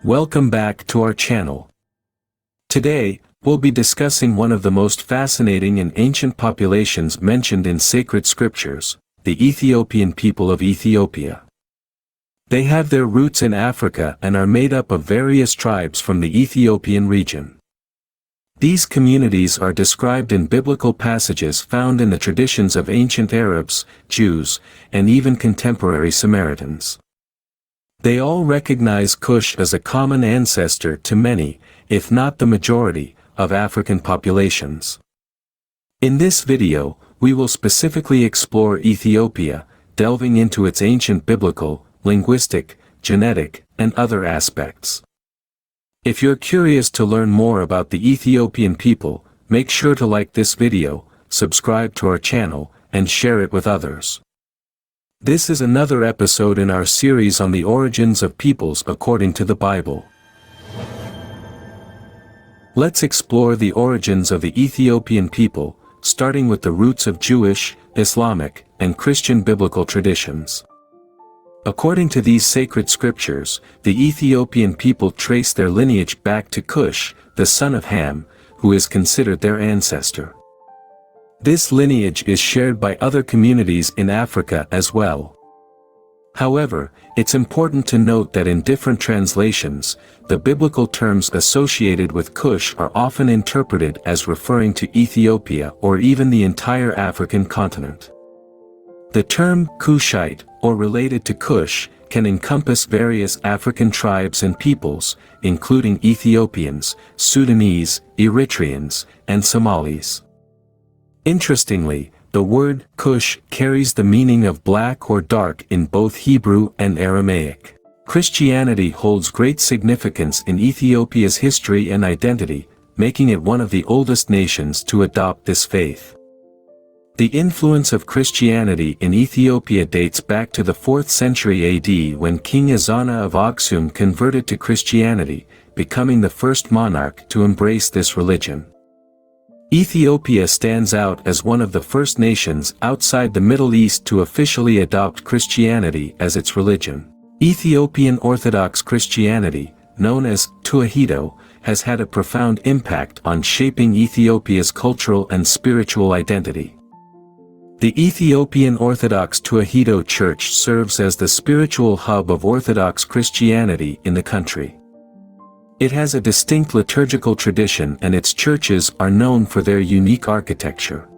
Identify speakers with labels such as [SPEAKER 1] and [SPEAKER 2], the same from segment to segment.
[SPEAKER 1] Welcome back to our channel. Today, we'll be discussing one of the most fascinating and ancient populations mentioned in sacred scriptures, the Ethiopian people of Ethiopia. They have their roots in Africa and are made up of various tribes from the Ethiopian region. These communities are described in biblical passages found in the traditions of ancient Arabs, Jews, and even contemporary Samaritans. They all recognize Kush as a common ancestor to many, if not the majority, of African populations. In this video, we will specifically explore Ethiopia, delving into its ancient biblical, linguistic, genetic, and other aspects. If you're curious to learn more about the Ethiopian people, make sure to like this video, subscribe to our channel, and share it with others. This is another episode in our series on the origins of peoples according to the Bible. Let's explore the origins of the Ethiopian people, starting with the roots of Jewish, Islamic, and Christian biblical traditions. According to these sacred scriptures, the Ethiopian people trace their lineage back to Kush, the son of Ham, who is considered their ancestor. This lineage is shared by other communities in Africa as well. However, it's important to note that in different translations, the biblical terms associated with Kush are often interpreted as referring to Ethiopia or even the entire African continent. The term Kushite, or related to Kush, can encompass various African tribes and peoples, including Ethiopians, Sudanese, Eritreans, and Somalis. Interestingly, the word Kush carries the meaning of black or dark in both Hebrew and Aramaic. Christianity holds great significance in Ethiopia's history and identity, making it one of the oldest nations to adopt this faith. The influence of Christianity in Ethiopia dates back to the 4th century AD when King Ezana of Aksum converted to Christianity, becoming the first monarch to embrace this religion. Ethiopia stands out as one of the first nations outside the Middle East to officially adopt Christianity as its religion. Ethiopian Orthodox Christianity, known as Tewahedo, has had a profound impact on shaping Ethiopia's cultural and spiritual identity. The Ethiopian Orthodox Tewahedo Church serves as the spiritual hub of Orthodox Christianity in the country. It has a distinct liturgical tradition and its churches are known for their unique architecture.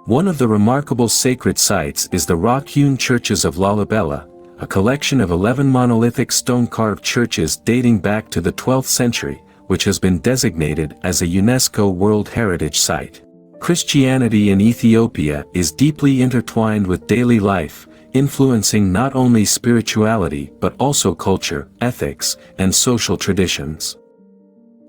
[SPEAKER 1] One of the remarkable sacred sites is the rock-hewn churches of Lalibela, a collection of 11 monolithic stone-carved churches dating back to the 12th century, which has been designated as a UNESCO World Heritage Site. Christianity in Ethiopia is deeply intertwined with daily life, influencing not only spirituality but also culture, ethics, and social traditions.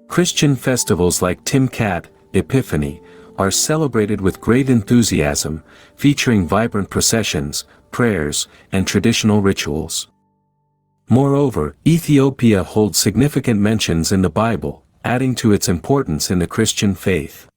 [SPEAKER 1] Christian festivals like Timkat, Epiphany, are celebrated with great enthusiasm, featuring vibrant processions, prayers, and traditional rituals. Moreover, Ethiopia holds significant mentions in the Bible, adding to its importance in the Christian faith.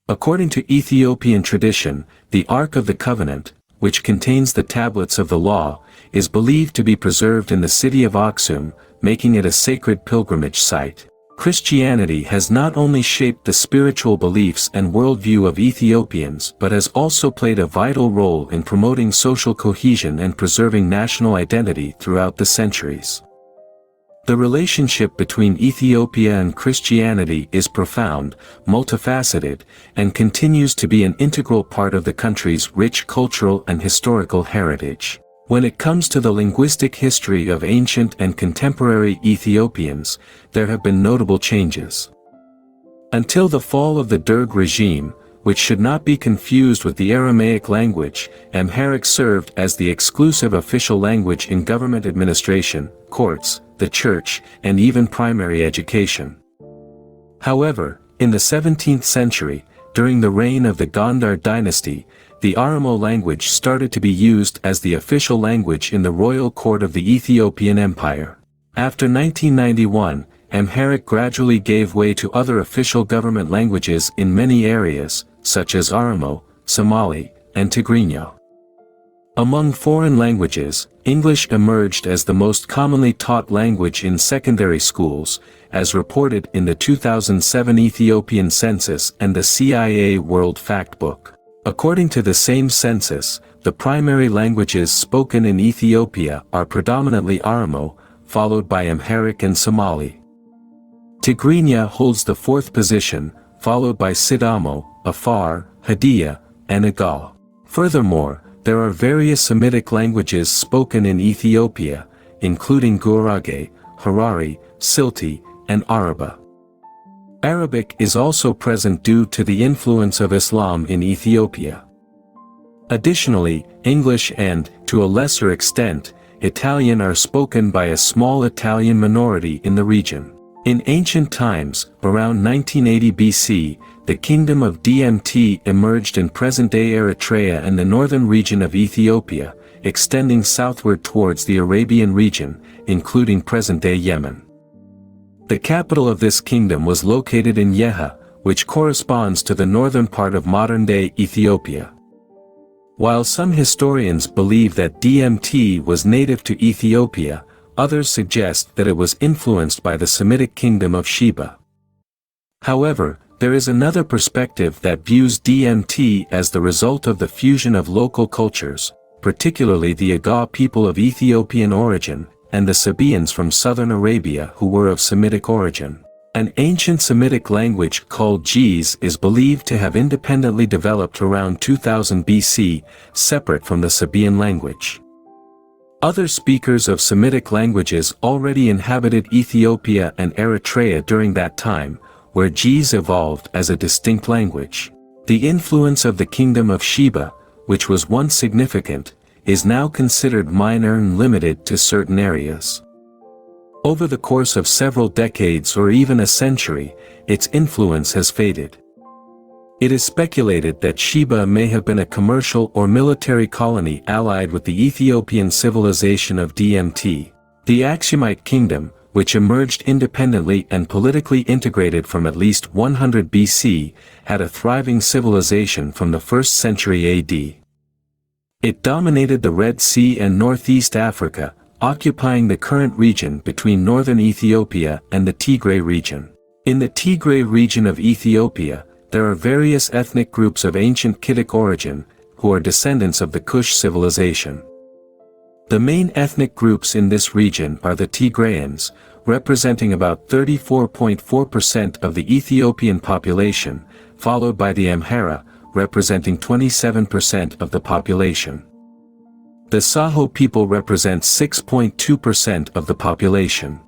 [SPEAKER 1] According to Ethiopian tradition, the Ark of the Covenant, which contains the tablets of the law, is believed to be preserved in the city of Aksum, making it a sacred pilgrimage site. Christianity has not only shaped the spiritual beliefs and worldview of Ethiopians but has also played a vital role in promoting social cohesion and preserving national identity throughout the centuries. The relationship between Ethiopia and Christianity is profound, multifaceted, and continues to be an integral part of the country's rich cultural and historical heritage. When it comes to the linguistic history of ancient and contemporary Ethiopians, there have been notable changes. Until the fall of the Derg regime, which should not be confused with the Aramaic language, Amharic served as the exclusive official language in government administration, courts, the church, and even primary education. However, in the 17th century, during the reign of the Gondar dynasty, the Oromo language started to be used as the official language in the royal court of the Ethiopian Empire. After 1991, Amharic gradually gave way to other official government languages in many areas, such as Oromo, Somali, and Tigray. Among foreign languages, English emerged as the most commonly taught language in secondary schools, as reported in the 2007 Ethiopian census and the CIA World Factbook. According to the same census, the primary languages spoken in Ethiopia are predominantly Oromo, followed by Amharic and Somali. Tigrinya holds the fourth position, followed by Sidamo, Afar, Hadiya, and Agal. Furthermore, there are various Semitic languages spoken in Ethiopia, including Gurage, Harari, Silti, and Araba. Arabic is also present due to the influence of Islam in Ethiopia. Additionally, English and, to a lesser extent, Italian are spoken by a small Italian minority in the region. In ancient times, around 1980 BC, the Kingdom of Dmt emerged in present-day Eritrea and the northern region of Ethiopia, extending southward towards the Arabian region, including present-day Yemen. The capital of this kingdom was located in Yeha, which corresponds to the northern part of modern-day Ethiopia. While some historians believe that Dmt was native to Ethiopia, others suggest that it was influenced by the Semitic kingdom of Sheba. However, there is another perspective that views Dmt as the result of the fusion of local cultures, particularly the Aga people of Ethiopian origin, and the Sabaeans from southern Arabia who were of Semitic origin. An ancient Semitic language called Ge'ez is believed to have independently developed around 2000 BC, separate from the Sabaean language. Other speakers of Semitic languages already inhabited Ethiopia and Eritrea during that time, where Ge'ez evolved as a distinct language. The influence of the Kingdom of Sheba, which was once significant, is now considered minor and limited to certain areas. Over the course of several decades or even a century, its influence has faded. It is speculated that Sheba may have been a commercial or military colony allied with the Ethiopian civilization of Dmt. The Aksumite kingdom, which emerged independently and politically integrated from at least 100 BC, had a thriving civilization from the 1st century AD. It dominated the Red Sea and northeast Africa, occupying the current region between northern Ethiopia and the Tigray region. In the Tigray region of Ethiopia, there are various ethnic groups of ancient Kittic origin, who are descendants of the Kush civilization. The main ethnic groups in this region are the Tigrayans, representing about 34.4% of the Ethiopian population, followed by the Amhara, representing 27% of the population. The Saho people represent 6.2% of the population.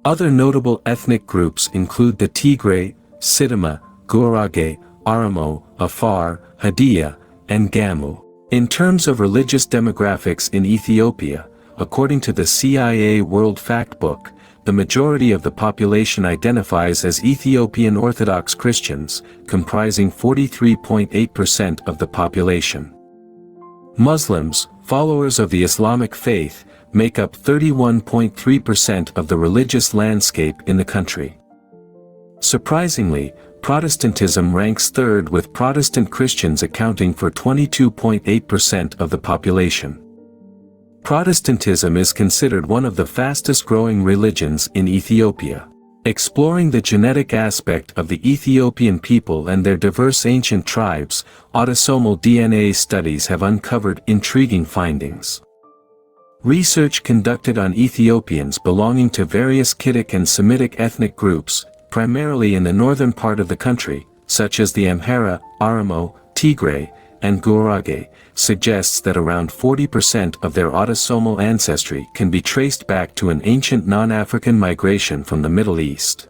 [SPEAKER 1] Other notable ethnic groups include the Tigray, Sidama, Gurage, Oromo, Afar, Hadiya, and Gamu. In terms of religious demographics in Ethiopia, according to the CIA World Factbook, the majority of the population identifies as Ethiopian Orthodox Christians, comprising 43.8% of the population. Muslims, followers of the Islamic faith, make up 31.3% of the religious landscape in the country. Surprisingly, Protestantism ranks third, with Protestant Christians accounting for 22.8% of the population. Protestantism is considered one of the fastest-growing religions in Ethiopia. Exploring the genetic aspect of the Ethiopian people and their diverse ancient tribes, autosomal DNA studies have uncovered intriguing findings. Research conducted on Ethiopians belonging to various Kittic and Semitic ethnic groups, primarily in the northern part of the country, such as the Amhara, Oromo, Tigray, and Gurage, suggests that around 40% of their autosomal ancestry can be traced back to an ancient non-African migration from the Middle East.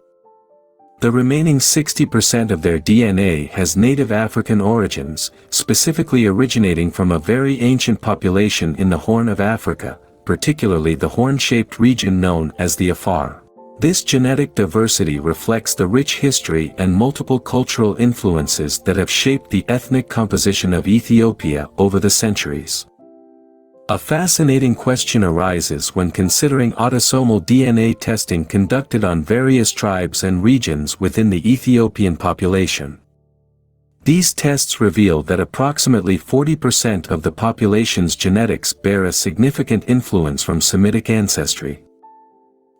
[SPEAKER 1] The remaining 60% of their DNA has native African origins, specifically originating from a very ancient population in the Horn of Africa, particularly the horn-shaped region known as the Afar. This genetic diversity reflects the rich history and multiple cultural influences that have shaped the ethnic composition of Ethiopia over the centuries. A fascinating question arises when considering autosomal DNA testing conducted on various tribes and regions within the Ethiopian population. These tests reveal that approximately 40% of the population's genetics bear a significant influence from Semitic ancestry.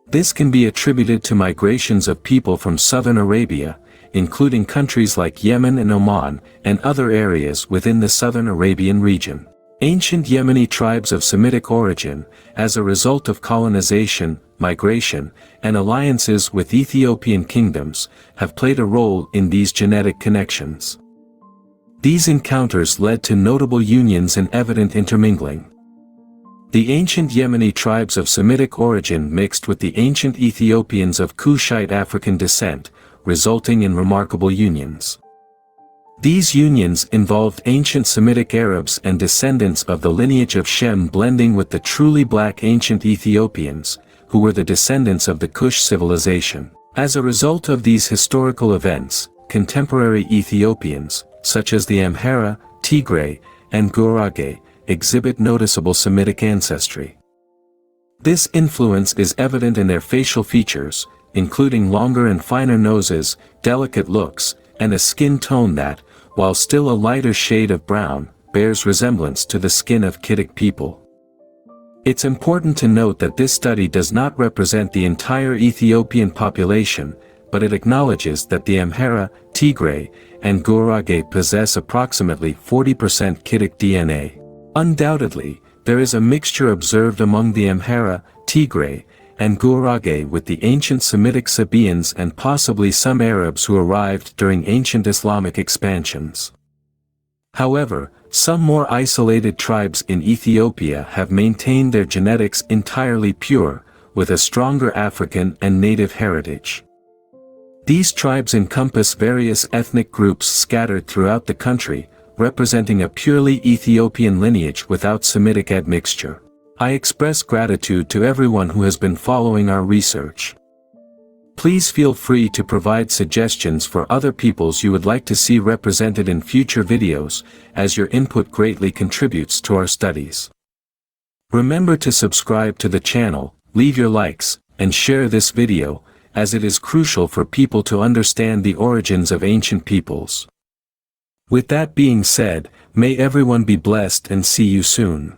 [SPEAKER 1] This can be attributed to migrations of people from southern Arabia, including countries like Yemen and Oman, and other areas within the southern Arabian region. Ancient Yemeni tribes of Semitic origin, as a result of colonization, migration, and alliances with Ethiopian kingdoms, have played a role in these genetic connections. These encounters led to notable unions and evident intermingling. The ancient Yemeni tribes of Semitic origin mixed with the ancient Ethiopians of Kushite African descent, resulting in remarkable unions. These unions involved ancient Semitic Arabs and descendants of the lineage of Shem blending with the truly black ancient Ethiopians, who were the descendants of the Kush civilization. As a result of these historical events, contemporary Ethiopians, such as the Amhara, Tigray, and Gurage, exhibit noticeable Semitic ancestry. This influence is evident in their facial features, including longer and finer noses, delicate looks, and a skin tone that, while still a lighter shade of brown, bears resemblance to the skin of Kittic people. It's important to note that this study does not represent the entire Ethiopian population, but it acknowledges that the Amhara, Tigray, and Gurage possess approximately 40% Kittic DNA. Undoubtedly, there is a mixture observed among the Amhara, Tigray, and Gurage with the ancient Semitic Sabaeans and possibly some Arabs who arrived during ancient Islamic expansions. However, some more isolated tribes in Ethiopia have maintained their genetics entirely pure, with a stronger African and native heritage. These tribes encompass various ethnic groups scattered throughout the country, representing a purely Ethiopian lineage without Semitic admixture. I express gratitude to everyone who has been following our research. Please feel free to provide suggestions for other peoples you would like to see represented in future videos, as your input greatly contributes to our studies. Remember to subscribe to the channel, leave your likes, and share this video, as it is crucial for people to understand the origins of ancient peoples. With that being said, may everyone be blessed and see you soon.